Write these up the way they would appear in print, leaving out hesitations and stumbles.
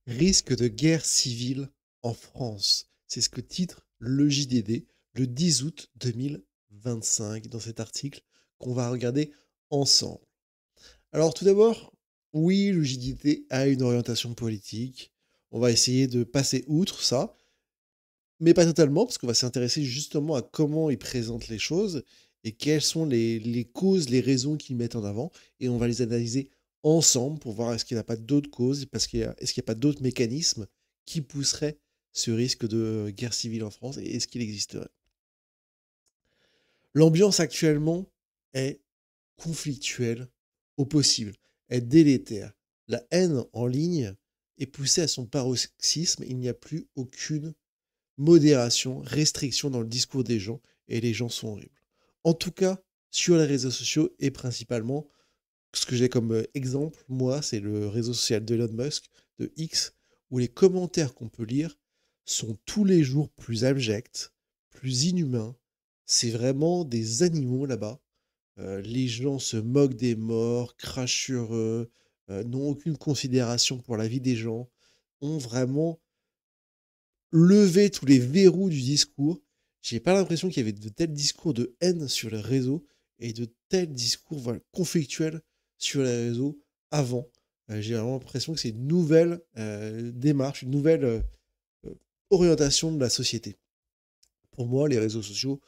Risque de guerre civile en France. C'est ce que titre le JDD le 10 août 2025 dans cet article qu'on va regarder ensemble. Alors tout d'abord, oui, le JDD a une orientation politique. On va essayer de passer outre ça, mais pas totalement, parce qu'on va s'intéresser justement à comment ils présentent les choses et quelles sont les causes, les raisons qu'ils mettent en avant. Et on va les analyser ensemble pour voir est-ce qu'il n'y a pas d'autres causes, est-ce qu'il n'y a pas d'autres mécanismes qui pousseraient ce risque de guerre civile en France et est-ce qu'il existerait. L'ambiance actuellement est conflictuelle au possible, est délétère. La haine en ligne est poussée à son paroxysme, il n'y a plus aucune modération, restriction dans le discours des gens, et les gens sont horribles. En tout cas, sur les réseaux sociaux, et principalement, ce que j'ai comme exemple, moi, c'est le réseau social d'Elon Musk, de X, où les commentaires qu'on peut lire sont tous les jours plus abjects, plus inhumains. C'est vraiment des animaux là-bas. Les gens se moquent des morts, crachent sur eux, n'ont aucune considération pour la vie des gens, ont vraiment lever tous les verrous du discours. J'ai pas l'impression qu'il y avait de tels discours de haine sur les réseaux et de tels discours voilà, conflictuels sur les réseaux avant. J'ai vraiment l'impression que c'est une nouvelle démarche, une nouvelle orientation de la société. Pour moi, les réseaux sociaux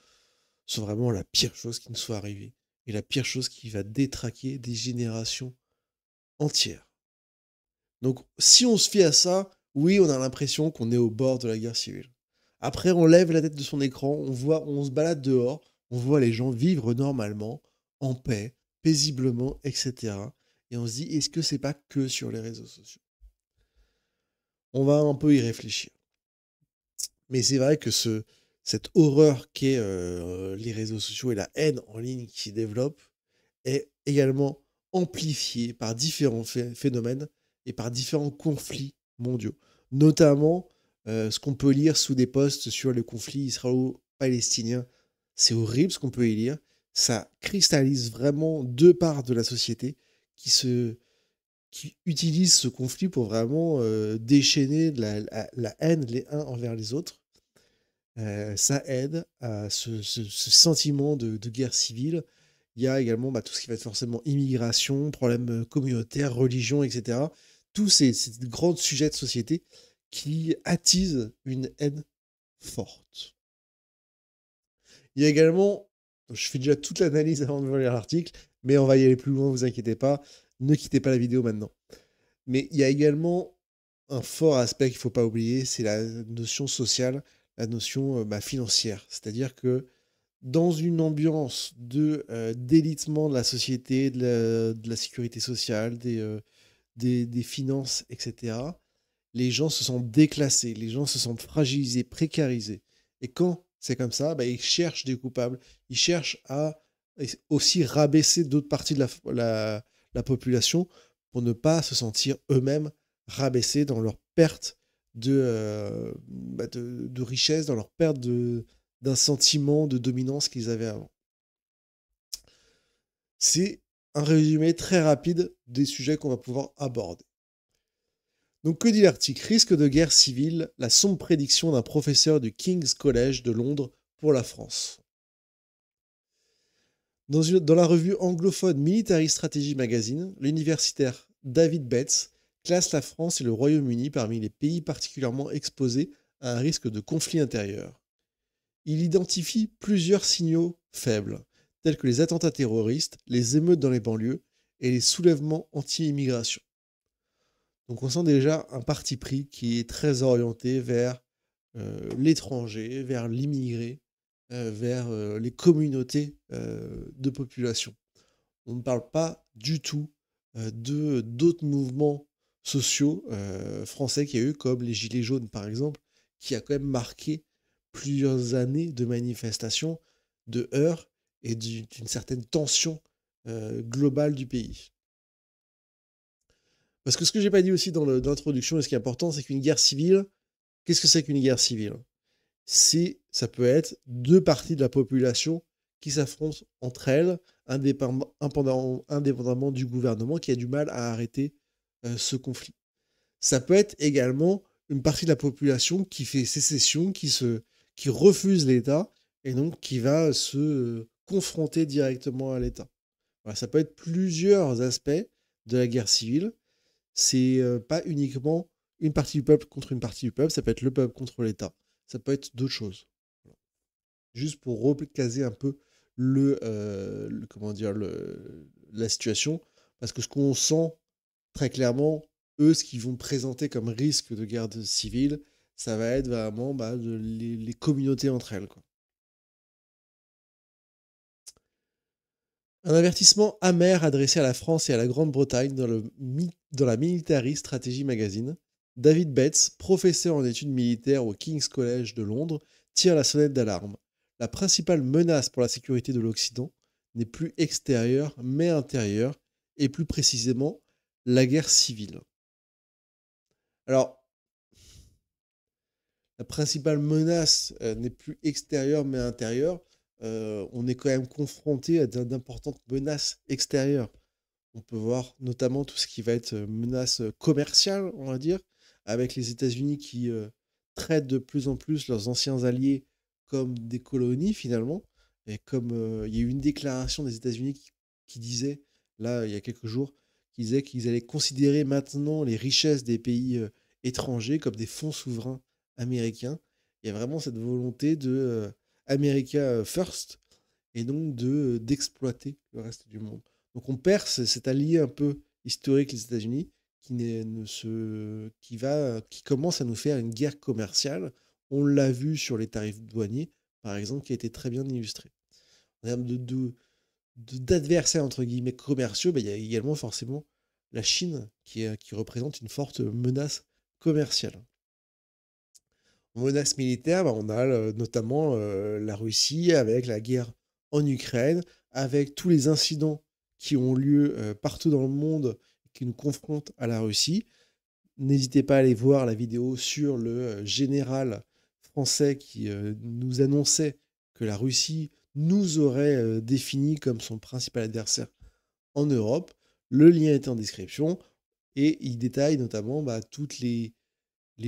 sont vraiment la pire chose qui nous soit arrivée et la pire chose qui va détraquer des générations entières. Donc, si on se fie à ça, oui, on a l'impression qu'on est au bord de la guerre civile. Après, on lève la tête de son écran, on se balade dehors, on voit les gens vivre normalement, en paix, paisiblement, etc. Et on se dit, est-ce que c'est pas que sur les réseaux sociaux? On va un peu y réfléchir. Mais c'est vrai que cette horreur qu'est les réseaux sociaux et la haine en ligne qui s'y développe est également amplifiée par différents phénomènes et par différents conflits mondiaux. Notamment, ce qu'on peut lire sous des posts sur le conflit israélo-palestinien. C'est horrible ce qu'on peut y lire. Ça cristallise vraiment deux parts de la société qui utilisent ce conflit pour vraiment déchaîner la haine les uns envers les autres. Ça aide à ce sentiment de guerre civile. Il y a également tout ce qui va être forcément immigration, problèmes communautaires, religion, etc. Tous ces grands sujets de société qui attisent une haine forte. Il y a également, je fais déjà toute l'analyse avant de lire l'article, mais on va y aller plus loin, vous inquiétez pas. Ne quittez pas la vidéo maintenant. Mais il y a également un fort aspect qu'il ne faut pas oublier, c'est la notion sociale, la notion financière. C'est-à-dire que dans une ambiance d'élitement de la société, de la sécurité sociale, des finances, etc., les gens se sentent déclassés, les gens se sentent fragilisés, précarisés. Et quand c'est comme ça, ils cherchent des coupables, ils cherchent à aussi rabaisser d'autres parties de la population pour ne pas se sentir eux-mêmes rabaissés dans leur perte de richesse, dans leur perte d'un sentiment de dominance qu'ils avaient avant. C'est un résumé très rapide des sujets qu'on va pouvoir aborder. Donc que dit l'article? Risque de guerre civile, la sombre prédiction d'un professeur du King's College de Londres pour la France. Dans la revue anglophone Military Strategy Magazine, l'universitaire David Betts classe la France et le Royaume-Uni parmi les pays particulièrement exposés à un risque de conflit intérieur. Il identifie plusieurs signaux faibles, tels que les attentats terroristes, les émeutes dans les banlieues et les soulèvements anti-immigration. Donc on sent déjà un parti pris qui est très orienté vers l'étranger, vers l'immigré, vers les communautés de population. On ne parle pas du tout d'autres mouvements sociaux français qu'il y a eu, comme les Gilets jaunes par exemple, qui a quand même marqué plusieurs années de manifestations, de heurts et d'une certaine tension globale du pays. Parce que ce que j'ai pas dit aussi dans l'introduction, et ce qui est important, c'est qu'une guerre civile, qu'est-ce que c'est qu'une guerre civile? Ça peut être deux parties de la population qui s'affrontent entre elles, indépendamment du gouvernement qui a du mal à arrêter ce conflit. Ça peut être également une partie de la population qui fait sécession, qui refuse l'État et donc qui va se confronter directement à l'État. Voilà, ça peut être plusieurs aspects de la guerre civile. C'est pas uniquement une partie du peuple contre une partie du peuple, ça peut être le peuple contre l'État. Ça peut être d'autres choses. Voilà. Juste pour recaser un peu comment dire, la situation, parce que ce qu'on sent très clairement, eux, ce qu'ils vont présenter comme risque de guerre civile, ça va être vraiment les communautés entre elles, quoi. Un avertissement amer adressé à la France et à la Grande-Bretagne dans la Military Strategy Magazine. David Bates, professeur en études militaires au King's College de Londres, tire la sonnette d'alarme. La principale menace pour la sécurité de l'Occident n'est plus extérieure mais intérieure, et plus précisément la guerre civile. Alors, la principale menace n'est plus extérieure mais intérieure. On est quand même confronté à d'importantes menaces extérieures. On peut voir notamment tout ce qui va être menace commerciale, on va dire, avec les États-Unis qui traitent de plus en plus leurs anciens alliés comme des colonies finalement. Et comme il y a eu une déclaration des États-Unis qui disait, là, il y a quelques jours, qui disait qu'ils allaient considérer maintenant les richesses des pays étrangers comme des fonds souverains américains. Il y a vraiment cette volonté de America First et donc d'exploiter le reste du monde. Donc on perd cet allié un peu historique, les États-Unis, qui commence à nous faire une guerre commerciale. On l'a vu sur les tarifs douaniers, par exemple, qui a été très bien illustré. En termes d'adversaires, entre guillemets, commerciaux, il y a également forcément la Chine qui représente une forte menace commerciale. En menace militaire, on a notamment la Russie avec la guerre en Ukraine, avec tous les incidents qui ont lieu partout dans le monde qui nous confrontent à la Russie. N'hésitez pas à aller voir la vidéo sur le général français qui nous annonçait que la Russie nous aurait défini comme son principal adversaire en Europe. Le lien est en description et il détaille notamment toutes les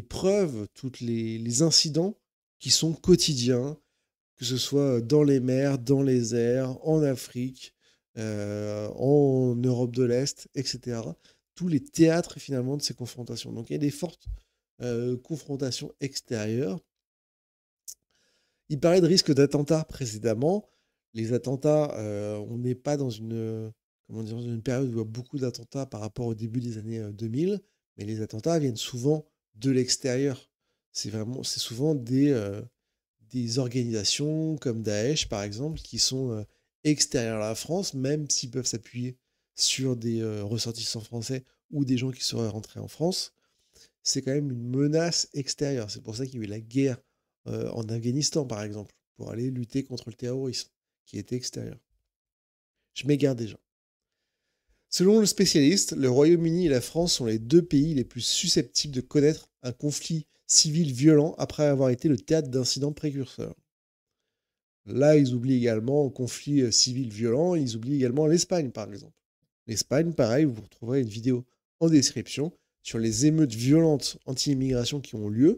preuves, tous les incidents qui sont quotidiens, que ce soit dans les mers, dans les airs, en Afrique, en Europe de l'Est, etc. Tous les théâtres finalement de ces confrontations. Donc il y a des fortes confrontations extérieures. Il parlait de risque d'attentats précédemment. Les attentats, on n'est pas dans comment dire, dans une période où il y a beaucoup d'attentats par rapport au début des années 2000, mais les attentats viennent souvent de l'extérieur. C'est souvent des organisations comme Daesh, par exemple, qui sont extérieures à la France, même s'ils peuvent s'appuyer sur des ressortissants français ou des gens qui seraient rentrés en France. C'est quand même une menace extérieure. C'est pour ça qu'il y a eu la guerre en Afghanistan, par exemple, pour aller lutter contre le terrorisme, qui était extérieur. Je m'égare déjà. Selon le spécialiste, le Royaume-Uni et la France sont les deux pays les plus susceptibles de connaître un conflit civil violent après avoir été le théâtre d'incidents précurseurs. Là, ils oublient également un conflit civil violent, ils oublient également l'Espagne, par exemple. L'Espagne, pareil, vous retrouverez une vidéo en description sur les émeutes violentes anti-immigration qui ont eu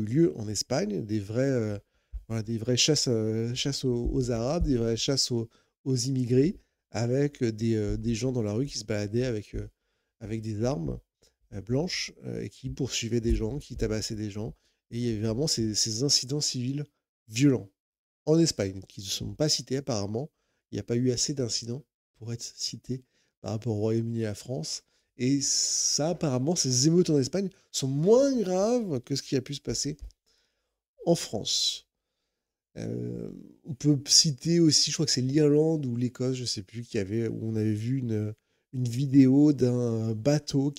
lieu en Espagne, des vraies chasses aux Arabes, des vraies chasses aux immigrés, avec des gens dans la rue qui se baladaient avec des armes blanches et qui poursuivaient des gens, qui tabassaient des gens. Et il y avait vraiment ces incidents civils violents en Espagne, qui ne sont pas cités apparemment. Il n'y a pas eu assez d'incidents pour être cités par rapport au Royaume-Uni et à la France. Et ça, apparemment, ces émeutes en Espagne sont moins graves que ce qui a pu se passer en France. On peut citer aussi, je crois que c'est l'Irlande ou l'Écosse, je ne sais plus, où on avait vu une vidéo d'un bateau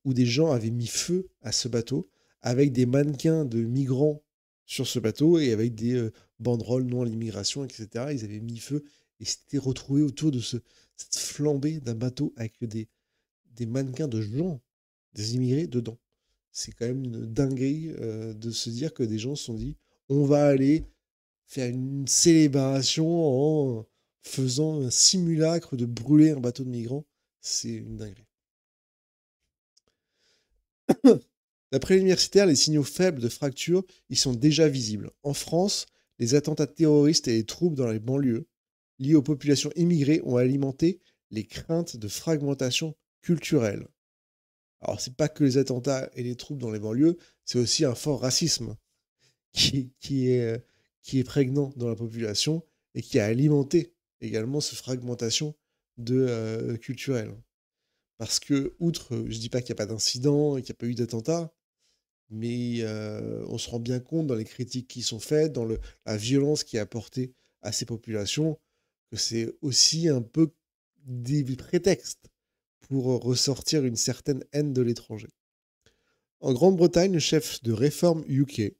où des gens avaient mis feu à ce bateau avec des mannequins de migrants sur ce bateau et avec des banderoles non à l'immigration, etc. Ils avaient mis feu et s'étaient retrouvés autour de cette flambée d'un bateau avec des mannequins de gens, des immigrés dedans. C'est quand même une dinguerie de se dire que des gens se sont dit on va aller faire une célébration en faisant un simulacre de brûler un bateau de migrants. C'est une dinguerie. D'après l'universitaire, les signaux faibles de fracture y sont déjà visibles. En France, les attentats terroristes et les troubles dans les banlieues liés aux populations immigrées ont alimenté les craintes de fragmentation culturelle. Alors, c'est pas que les attentats et les troubles dans les banlieues, c'est aussi un fort racisme qui, qui est, euh, qui est prégnant dans la population et qui a alimenté également cette fragmentation culturelle. Parce que, outre, je dis pas qu'il n'y a pas d'incident et qu'il n'y a pas eu d'attentat, mais on se rend bien compte dans les critiques qui sont faites, dans la violence qui est apportée à ces populations, que c'est aussi un peu des prétextes pour ressortir une certaine haine de l'étranger. En Grande-Bretagne, le chef de Reform UK,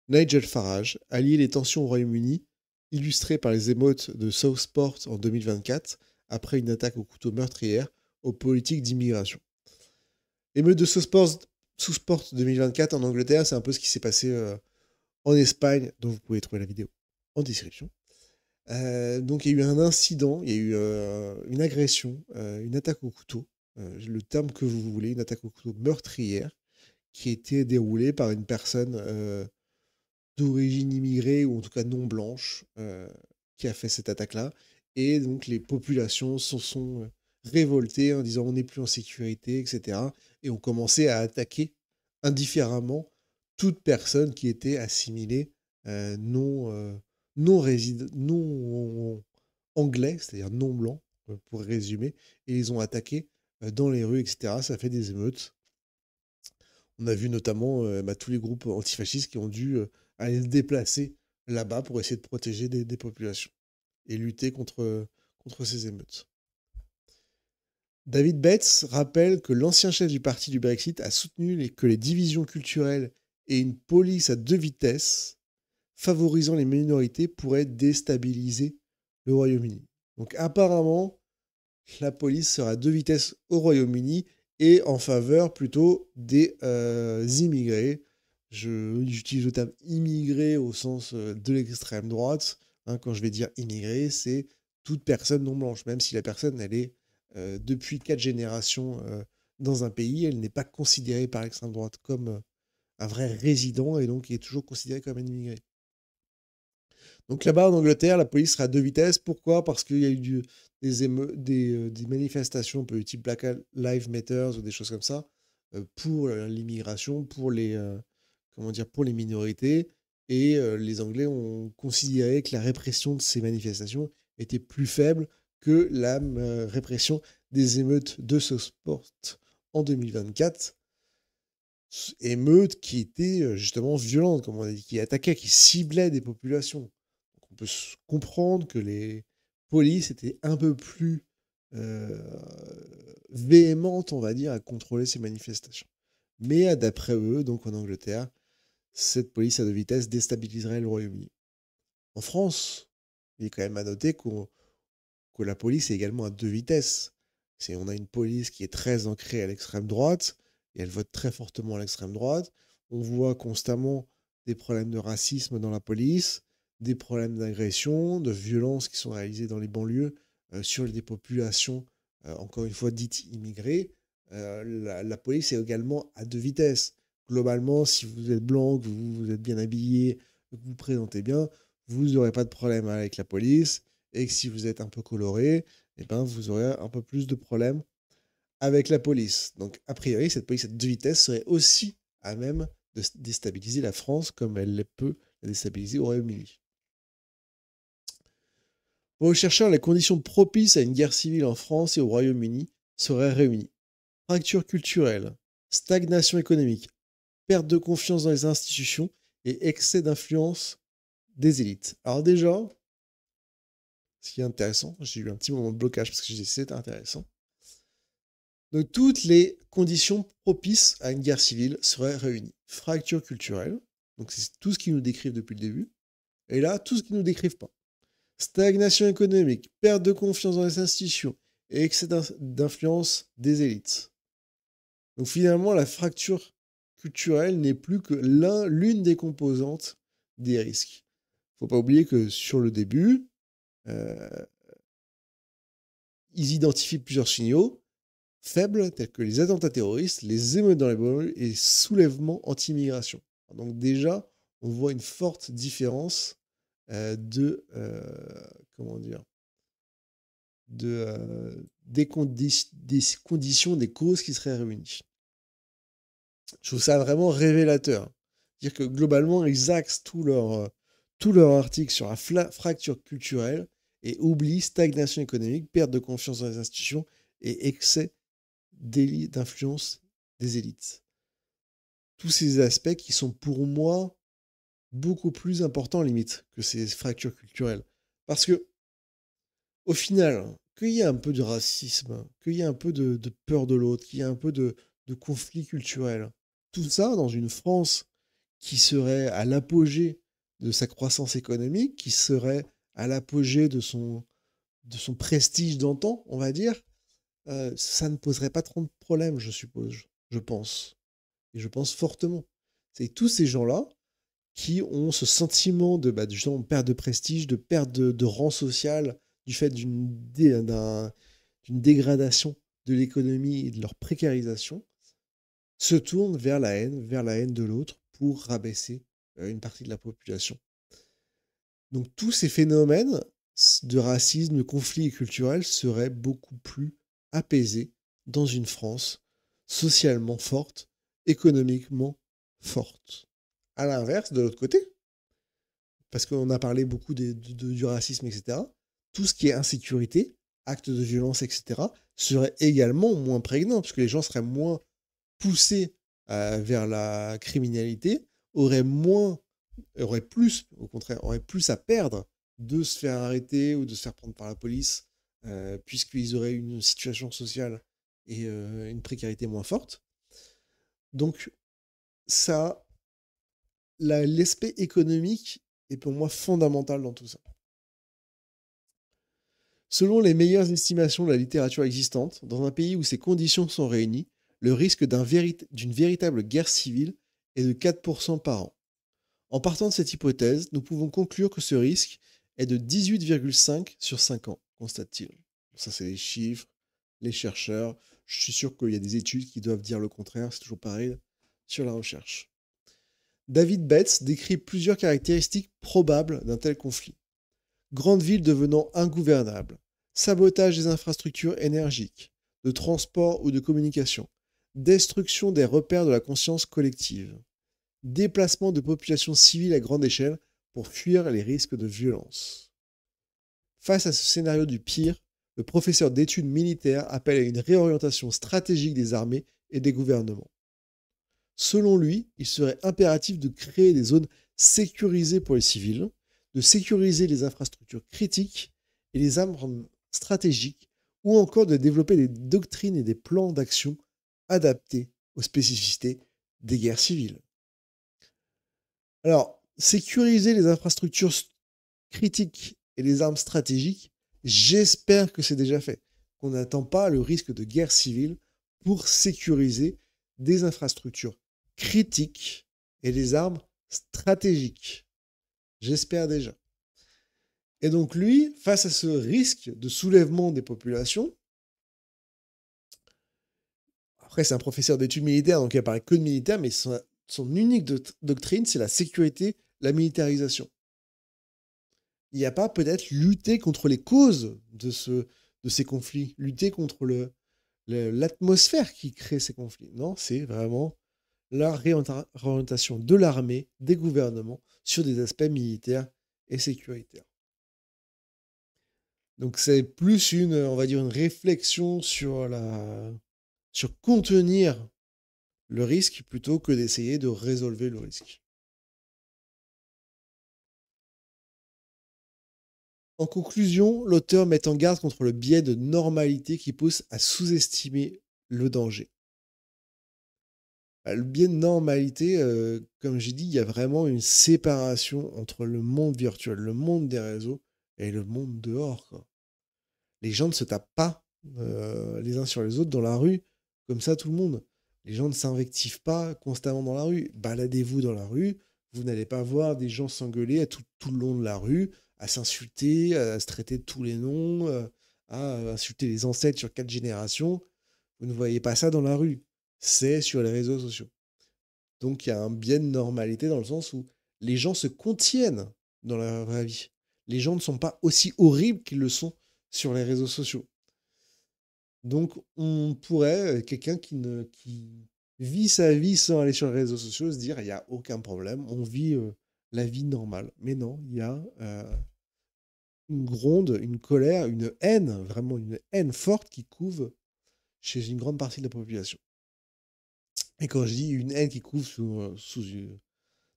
Nigel Farage, a lié les tensions au Royaume-Uni, illustrées par les émeutes de Southport en 2024, après une attaque au couteau meurtrière, aux politiques d'immigration. L'émeute de Southport 2024 en Angleterre, c'est un peu ce qui s'est passé en Espagne, dont vous pouvez trouver la vidéo en description. Donc il y a eu un incident, il y a eu une agression, une attaque au couteau, le terme que vous voulez, une attaque au couteau meurtrière, qui a été déroulée par une personne d'origine immigrée, ou en tout cas non blanche, qui a fait cette attaque-là. Et donc les populations se sont révoltées en disant on n'est plus en sécurité, etc. Et ont commencé à attaquer indifféremment toute personne qui était assimilée non anglais, c'est-à-dire non blanc, pour résumer. Et ils ont attaqué dans les rues, etc. Ça fait des émeutes. On a vu notamment tous les groupes antifascistes qui ont dû aller se déplacer là-bas pour essayer de protéger des populations et lutter contre ces émeutes. David Bates rappelle que l'ancien chef du parti du Brexit a soutenu que les divisions culturelles et une police à deux vitesses favorisant les minorités pourraient déstabiliser le Royaume-Uni. Donc apparemment, la police sera à deux vitesses au Royaume-Uni et en faveur plutôt des immigrés. J'utilise le terme immigré au sens de l'extrême droite. Hein, quand je vais dire immigré, c'est toute personne non blanche. Même si la personne, elle est depuis 4 générations dans un pays, elle n'est pas considérée par l'extrême droite comme un vrai résident et donc est toujours considérée comme un immigré. Donc là-bas en Angleterre, la police sera à deux vitesses. Pourquoi? Parce qu'il y a eu des manifestations, un peu type Black Lives Matter ou des choses comme ça, pour l'immigration, pour pour les minorités. Et les Anglais ont considéré que la répression de ces manifestations était plus faible que la répression des émeutes de Southport en 2024. Émeutes qui étaient justement violentes, comme on a dit, qui attaquaient, qui ciblaient des populations. Donc on peut comprendre que les polices étaient un peu plus véhémentes, on va dire, à contrôler ces manifestations. Mais d'après eux, donc en Angleterre, cette police à deux vitesses déstabiliserait le Royaume-Uni. En France, il est quand même à noter que la police est également à deux vitesses. On a une police qui est très ancrée à l'extrême droite, et elle vote très fortement à l'extrême droite. On voit constamment des problèmes de racisme dans la police, des problèmes d'agression, de violence qui sont réalisés dans les banlieues sur des populations, encore une fois, dites immigrées. La police est également à deux vitesses. Globalement, si vous êtes blanc, que vous êtes bien habillé, que vous vous présentez bien, vous n'aurez pas de problème avec la police. Et que si vous êtes un peu coloré, eh ben, vous aurez un peu plus de problèmes avec la police. Donc, a priori, cette police à deux vitesses serait aussi à même de déstabiliser la France comme elle peut la déstabiliser au Royaume-Uni. Pour les chercheurs, les conditions propices à une guerre civile en France et au Royaume-Uni seraient réunies. Fracture culturelle, stagnation économique, perte de confiance dans les institutions et excès d'influence des élites. Alors déjà, ce qui est intéressant, j'ai eu un petit moment de blocage parce que j'ai dit c'est intéressant. Donc toutes les conditions propices à une guerre civile seraient réunies. Fracture culturelle, donc c'est tout ce qu'ils nous décrivent depuis le début, et là, tout ce qu'ils ne nous décrivent pas. Stagnation économique, perte de confiance dans les institutions et excès d'influence des élites. Donc finalement, la fracture culturelle n'est plus que l'une des composantes des risques. Il ne faut pas oublier que sur le début, ils identifient plusieurs signaux. faibles, tels que les attentats terroristes, les émeutes dans les banlieues et les soulèvements anti-immigration. Donc déjà, on voit une forte différence comment dire, des conditions, des causes qui seraient réunies. Je trouve ça vraiment révélateur. C'est-à-dire que globalement, ils axent tout leur article sur la fracture culturelle et oublient stagnation économique, perte de confiance dans les institutions et excès d'influence des élites. Tous ces aspects qui sont pour moi beaucoup plus importants limite que ces fractures culturelles. Parce que au final, qu'il y ait un peu de racisme, qu'il y ait un peu de peur de l'autre, qu'il y ait un peu de conflit culturel, tout ça dans une France qui serait à l'apogée de sa croissance économique, qui serait à l'apogée de son prestige d'antan, on va dire, ça ne poserait pas trop de problèmes, je suppose, je pense. Et je pense fortement. C'est tous ces gens-là qui ont ce sentiment de justement, perte de prestige, de perte de rang social, du fait d'une dégradation de l'économie et de leur précarisation, se tournent vers la haine de l'autre pour rabaisser une partie de la population. Donc tous ces phénomènes de racisme, de conflits culturels seraient beaucoup plus apaisés dans une France socialement forte, économiquement forte. À l'inverse, de l'autre côté, parce qu'on a parlé beaucoup du racisme, etc., tout ce qui est insécurité, actes de violence, etc., serait également moins prégnant, parce que les gens seraient moins poussés vers la criminalité, auraient plus, au contraire, auraient plus à perdre de se faire arrêter ou de se faire prendre par la police, puisqu'ils auraient une situation sociale et une précarité moins forte. Donc, ça, l'aspect économique est pour moi fondamental dans tout ça. Selon les meilleures estimations de la littérature existante, dans un pays où ces conditions sont réunies, le risque d'une véritable guerre civile est de 4% par an. En partant de cette hypothèse, nous pouvons conclure que ce risque est de 18,5 sur 5 ans, constate-t-il. Ça, c'est les chiffres, les chercheurs. Je suis sûr qu'il y a des études qui doivent dire le contraire, c'est toujours pareil sur la recherche. David Betts décrit plusieurs caractéristiques probables d'un tel conflit. Grande ville devenant ingouvernable, sabotage des infrastructures énergiques, de transport ou de communication, destruction des repères de la conscience collective, déplacement de populations civiles à grande échelle pour fuir les risques de violence. Face à ce scénario du pire, le professeur d'études militaires appelle à une réorientation stratégique des armées et des gouvernements. Selon lui, il serait impératif de créer des zones sécurisées pour les civils, de sécuriser les infrastructures critiques et les armes stratégiques, ou encore de développer des doctrines et des plans d'action adaptés aux spécificités des guerres civiles. Alors, sécuriser les infrastructures critiques et les armes stratégiques, j'espère que c'est déjà fait, qu'on n'attend pas le risque de guerre civile pour sécuriser des infrastructures critiques et des armes stratégiques. J'espère déjà. Et donc lui, face à ce risque de soulèvement des populations, après c'est un professeur d'études militaires, donc il ne parle que de militaire, mais son unique doctrine, c'est la sécurité, la militarisation. Il n'y a pas peut-être lutter contre les causes de ces conflits, lutter contre l'atmosphère qui crée ces conflits. Non, c'est vraiment la réorientation de l'armée, des gouvernements, sur des aspects militaires et sécuritaires. Donc c'est plus on va dire, une réflexion sur contenir le risque plutôt que d'essayer de résolver le risque. En conclusion, l'auteur met en garde contre le biais de normalité qui pousse à sous-estimer le danger. Le biais de normalité, comme j'ai dit, il y a vraiment une séparation entre le monde virtuel, le monde des réseaux et le monde dehors, quoi. Les gens ne se tapent pas les uns sur les autres dans la rue, comme ça tout le monde. Les gens ne s'invectivent pas constamment dans la rue. Baladez-vous dans la rue, vous n'allez pas voir des gens s'engueuler tout le long de la rue, à s'insulter, à se traiter de tous les noms, à insulter les ancêtres sur 4 générations. Vous ne voyez pas ça dans la rue. C'est sur les réseaux sociaux. Donc il y a un biais de normalité dans le sens où les gens se contiennent dans la vraie vie. Les gens ne sont pas aussi horribles qu'ils le sont sur les réseaux sociaux. Donc on pourrait, quelqu'un qui vit sa vie sans aller sur les réseaux sociaux, se dire: «Il y a aucun problème, on vit, la vie normale». Mais non, il y a, une gronde, une colère, une haine, vraiment une haine forte qui couve chez une grande partie de la population. Et quand je dis une haine qui couve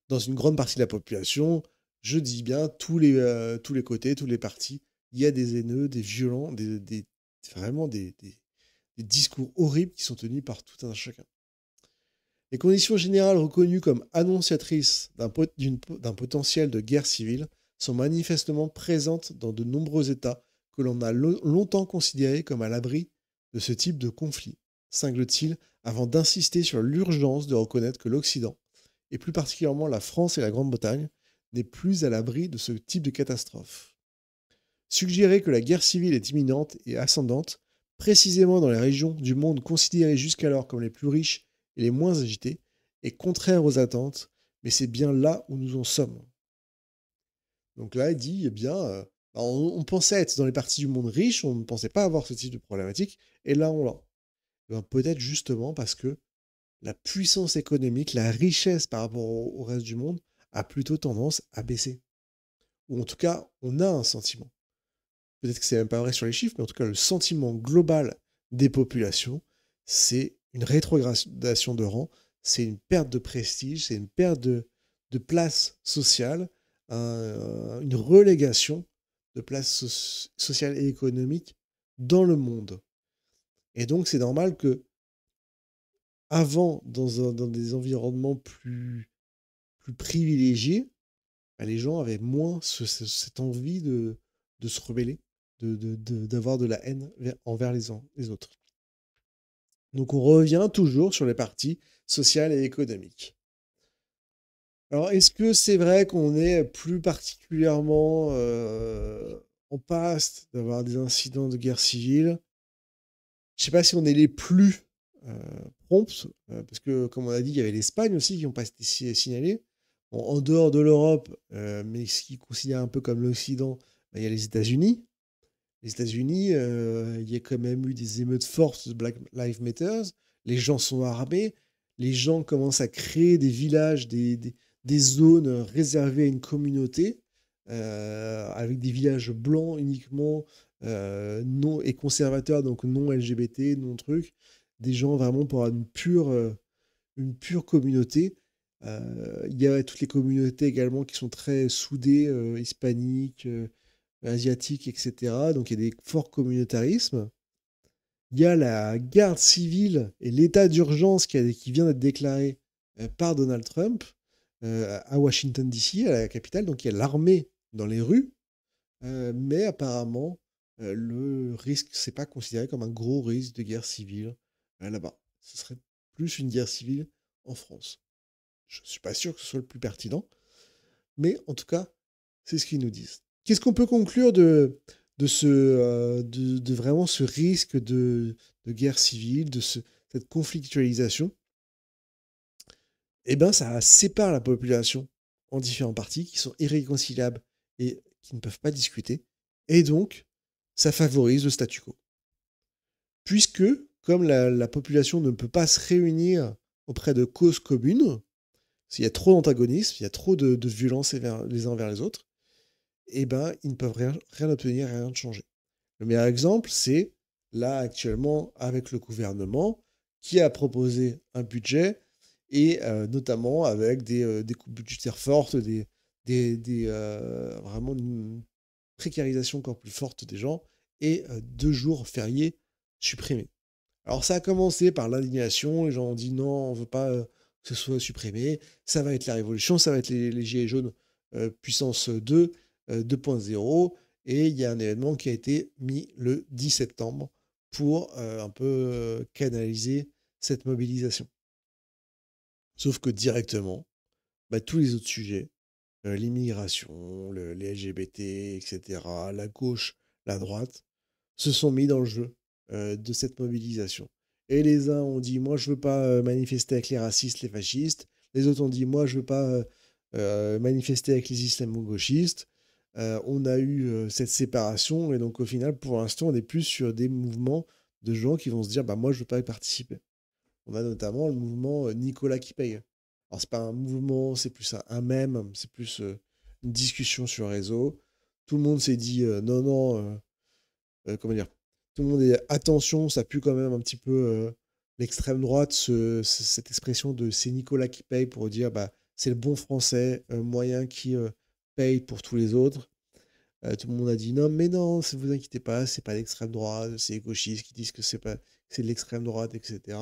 dans une grande partie de la population, je dis bien tous les côtés, tous les partis. Il y a des haineux, des violents, vraiment des discours horribles qui sont tenus par tout un chacun. Les conditions générales reconnues comme annonciatrices d'un potentiel de guerre civile sont manifestement présentes dans de nombreux États que l'on a longtemps considérés comme à l'abri de ce type de conflit, cingle-t-il, avant d'insister sur l'urgence de reconnaître que l'Occident, et plus particulièrement la France et la Grande-Bretagne, n'est plus à l'abri de ce type de catastrophe. Suggérer que la guerre civile est imminente et ascendante, précisément dans les régions du monde considérées jusqu'alors comme les plus riches et les moins agitées, est contraire aux attentes, mais c'est bien là où nous en sommes. Donc là, il dit, eh bien, on pensait être dans les parties du monde riches, on ne pensait pas avoir ce type de problématique, et là, on l'a. Eh ben, peut-être justement parce que la puissance économique, la richesse par rapport au reste du monde, a plutôt tendance à baisser. Ou en tout cas, on a un sentiment. Peut-être que c'est même pas vrai sur les chiffres, mais en tout cas, le sentiment global des populations, c'est une rétrogradation de rang, c'est une perte de prestige, c'est une perte de place sociale, une relégation de place sociale et économique dans le monde. Et donc, c'est normal que avant, dans des environnements plus privilégiés, bah, les gens avaient moins cette envie de se rebeller, d'avoir de la haine envers les autres. Donc on revient toujours sur les parties sociales et économiques. Alors est-ce que c'est vrai qu'on est plus particulièrement en passe d'avoir des incidents de guerre civile? Je ne sais pas si on est les plus euh, prompts, parce que comme on a dit, il y avait l'Espagne aussi qui n'ont pas été signalés. Bon, en dehors de l'Europe, mais ce qui considère un peu comme l'Occident, bah, il y a les États-Unis. Les États-Unis, il y a quand même eu des émeutes fortes de Black Lives Matter. Les gens sont armés. Les gens commencent à créer des villages, des zones réservées à une communauté, avec des villages blancs uniquement, non, et conservateurs, donc non LGBT, non truc. Des gens vraiment pour une pure communauté. Il y a toutes les communautés également qui sont très soudées, hispaniques, asiatiques, etc. Donc il y a des forts communautarismes. Il y a la garde civile et l'état d'urgence qui vient d'être déclaré par Donald Trump à Washington, D.C., à la capitale. Donc il y a l'armée dans les rues, mais apparemment, le risque, c'est pas considéré comme un gros risque de guerre civile là-bas. Ce serait plus une guerre civile en France. Je ne suis pas sûr que ce soit le plus pertinent, mais en tout cas, c'est ce qu'ils nous disent. Qu'est-ce qu'on peut conclure de vraiment ce risque de guerre civile, cette conflictualisation? Eh bien, ça sépare la population en différents partis qui sont irréconciliables et qui ne peuvent pas discuter. Et donc, ça favorise le statu quo. Puisque, comme la population ne peut pas se réunir auprès de causes communes, s'il y a trop d'antagonisme, il y a trop de violence les uns vers les autres, eh ben, ils ne peuvent rien obtenir, rien de changer. Le meilleur exemple, c'est là actuellement avec le gouvernement qui a proposé un budget et notamment avec des coupes budgétaires fortes, vraiment une précarisation encore plus forte des gens et 2 jours fériés supprimés. Alors ça a commencé par l'indignation, les gens ont dit non, on ne veut pas que ce soit supprimé, ça va être la révolution, ça va être les gilets jaunes puissance 2, 2.0, et il y a un événement qui a été mis le 10 septembre pour un peu canaliser cette mobilisation. Sauf que directement, bah, tous les autres sujets, l'immigration, les LGBT, etc., la gauche, la droite, se sont mis dans le jeu de cette mobilisation. Et les uns ont dit, moi, je veux pas manifester avec les racistes, les fascistes. Les autres ont dit, moi, je veux pas manifester avec les islamo-gauchistes. On a eu cette séparation. Et donc, au final, pour l'instant, on est plus sur des mouvements de gens qui vont se dire, bah, moi, je veux pas y participer. On a notamment le mouvement Nicolas qui paye. Alors, c'est pas un mouvement, c'est plus un mème, c'est plus une discussion sur réseau. Tout le monde s'est dit, non, non, comment dire, tout le monde est attention, ça pue quand même un petit peu l'extrême droite, cette expression de c'est Nicolas qui paye pour dire bah, c'est le bon français moyen qui paye pour tous les autres. Tout le monde a dit non, mais non, ne vous inquiétez pas, c'est pas l'extrême droite, c'est les gauchistes qui disent que c'est de l'extrême droite, etc.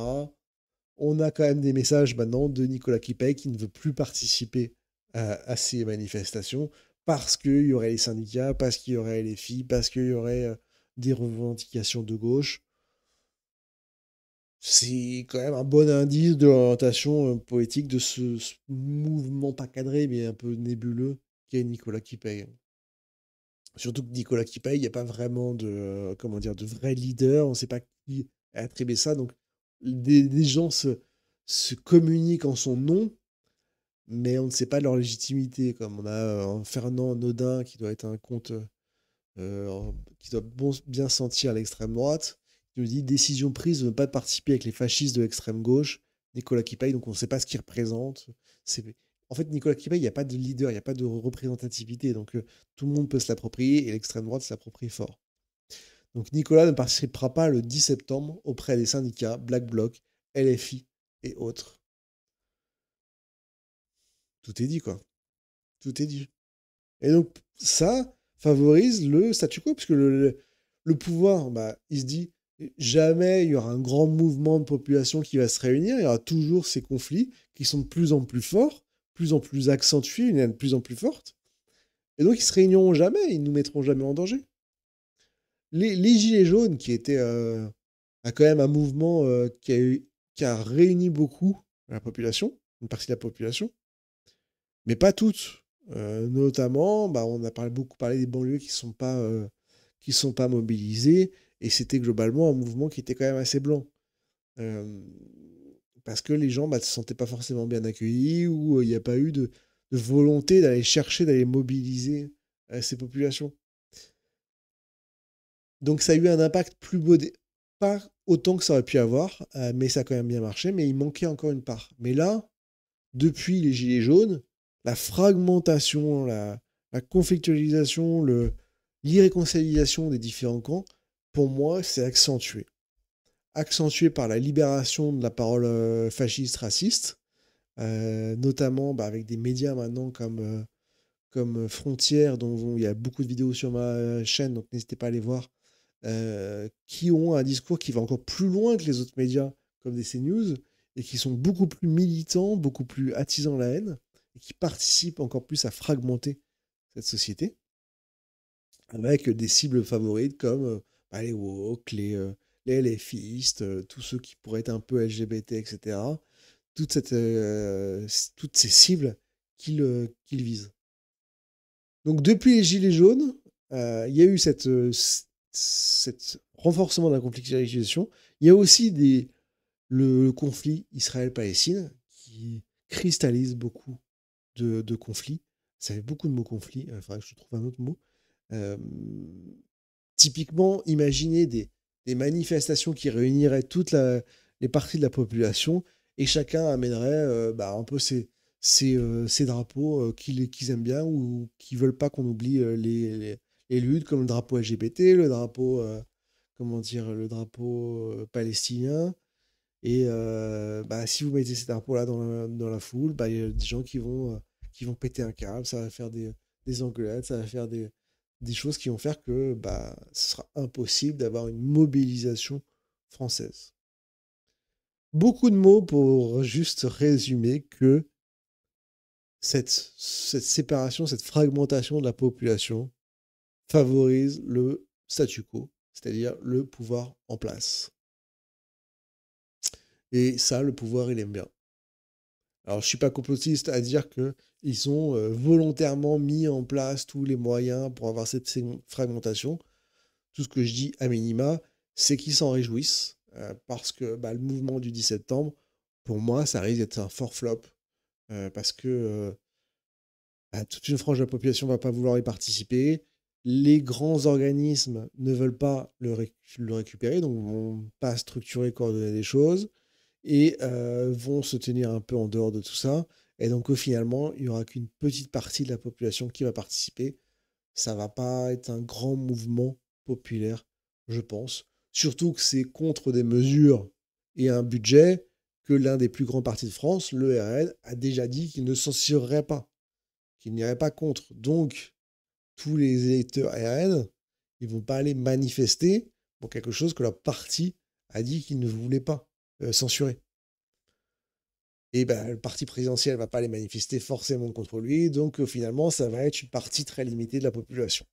On a quand même des messages maintenant de Nicolas qui paye qui ne veut plus participer à ces manifestations parce qu'il y aurait les syndicats, parce qu'il y aurait les filles, parce qu'il y aurait des revendications de gauche. C'est quand même un bon indice de l'orientation politique de ce mouvement pas cadré, mais un peu nébuleux, qu'est Nicolas qui paye. Surtout que Nicolas qui paye, il n'y a pas vraiment de, comment dire, de vrai leader, on ne sait pas qui a attribué ça, donc des gens se communiquent en son nom, mais on ne sait pas leur légitimité, comme on a un Fernand Nodin qui doit être un compte qui doit bien sentir l'extrême droite, qui nous dit décision prise de ne pas participer avec les fascistes de l'extrême gauche, Nicolas Kipaye, donc on ne sait pas ce qu'il représente. En fait, Nicolas Kipaye, il n'y a pas de leader, il n'y a pas de représentativité, donc tout le monde peut se l'approprier et l'extrême droite s'approprie fort. Donc Nicolas ne participera pas le 10 septembre auprès des syndicats Black Bloc, LFI et autres. Tout est dit, quoi. Tout est dit. Et donc, ça favorise le statu quo, puisque le pouvoir, bah, il se dit, jamais il y aura un grand mouvement de population qui va se réunir, il y aura toujours ces conflits qui sont de plus en plus forts, de plus en plus accentués, une haine de plus en plus forte. Et donc, ils se réuniront jamais, ils nous mettront jamais en danger. Les Gilets jaunes, qui étaient quand même un mouvement qui a réuni beaucoup la population, une partie de la population, mais pas toutes. Notamment, bah, on a beaucoup parlé des banlieues qui sont pas mobilisées, et c'était globalement un mouvement qui était quand même assez blanc. Euh, Parce que les gens ne se sentaient pas forcément bien accueillis, ou il n'y a pas eu de volonté d'aller chercher, d'aller mobiliser ces populations. Donc ça a eu un impact pas autant que ça aurait pu avoir, mais ça a quand même bien marché, mais il manquait encore une part. Mais là, depuis les Gilets jaunes, la fragmentation, la conflictualisation, l'irréconciliation des différents camps, pour moi, c'est accentué. Accentué par la libération de la parole fasciste, raciste, notamment avec des médias maintenant comme Frontières, dont il y a beaucoup de vidéos sur ma chaîne, donc n'hésitez pas à les voir, qui ont un discours qui va encore plus loin que les autres médias, comme des CNews, et qui sont beaucoup plus militants, beaucoup plus attisant la haine, et qui participent encore plus à fragmenter cette société, avec des cibles favorites comme les woke, les LFistes, tous ceux qui pourraient être un peu LGBT, etc. Toutes ces cibles qu'ils visent. Donc depuis les Gilets jaunes, il y a eu cette renforcement de la conflictualisation. Il y a aussi le conflit Israël-Palestine qui cristallise beaucoup de conflits. Ça fait beaucoup de mots conflits, il faudrait que je trouve un autre mot. Euh, Typiquement, imaginez des manifestations qui réuniraient les parties de la population et chacun amènerait un peu ses drapeaux qu'ils aiment bien ou qui veulent pas qu'on oublie les luttes, comme le drapeau LGBT, le drapeau, le drapeau palestinien. Et si vous mettez ces drapeaux-là dans la foule, il y a des gens qui vont péter un câble, ça va faire des engueulades, ça va faire des choses qui vont faire que ce sera impossible d'avoir une mobilisation française. Beaucoup de mots pour juste résumer que cette séparation, cette fragmentation de la population favorise le statu quo, c'est-à-dire le pouvoir en place. Et ça, le pouvoir, il aime bien. Alors, je ne suis pas complotiste à dire qu'ils ont volontairement mis en place tous les moyens pour avoir cette fragmentation. Tout ce que je dis à minima, c'est qu'ils s'en réjouissent. parce que bah, le mouvement du 10 septembre, pour moi, ça risque d'être un fort flop, parce que bah, toute une frange de la population ne va pas vouloir y participer. Les grands organismes ne veulent pas le récupérer, donc vont pas structurer, coordonner des choses, et vont se tenir un peu en dehors de tout ça. Et donc, finalement, il n'y aura qu'une petite partie de la population qui va participer. Ça va pas être un grand mouvement populaire, je pense. Surtout que c'est contre des mesures et un budget que l'un des plus grands partis de France, le RN, a déjà dit qu'il ne censurerait pas, qu'il n'irait pas contre. Donc, tous les électeurs RN, ils vont pas aller manifester pour quelque chose que leur parti a dit qu'il ne voulait pas censurer. Et ben, le parti présidentiel ne va pas aller manifester forcément contre lui, donc finalement, ça va être une partie très limitée de la population.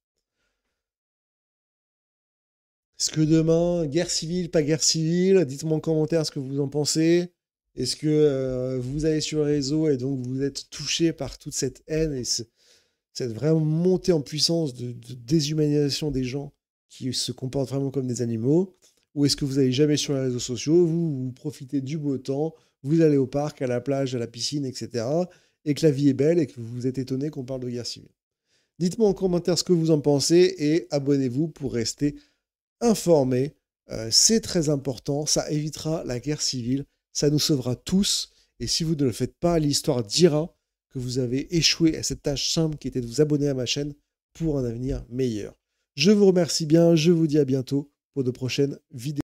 Est-ce que demain, guerre civile, pas guerre civile? Dites-moi en commentaire ce que vous en pensez. Est-ce que vous allez sur les réseaux et donc vous êtes touché par toute cette haine et cette vraiment montée en puissance de déshumanisation des gens qui se comportent vraiment comme des animaux? Ou est-ce que vous n'allez jamais sur les réseaux sociaux, vous profitez du beau temps, vous allez au parc, à la plage, à la piscine, etc. et que la vie est belle et que vous êtes étonné qu'on parle de guerre civile? Dites-moi en commentaire ce que vous en pensez et abonnez-vous pour rester informé. C'est très important, ça évitera la guerre civile, ça nous sauvera tous. Et si vous ne le faites pas, l'histoire dira que vous avez échoué à cette tâche simple qui était de vous abonner à ma chaîne pour un avenir meilleur. Je vous remercie bien, je vous dis à bientôt pour de prochaines vidéos.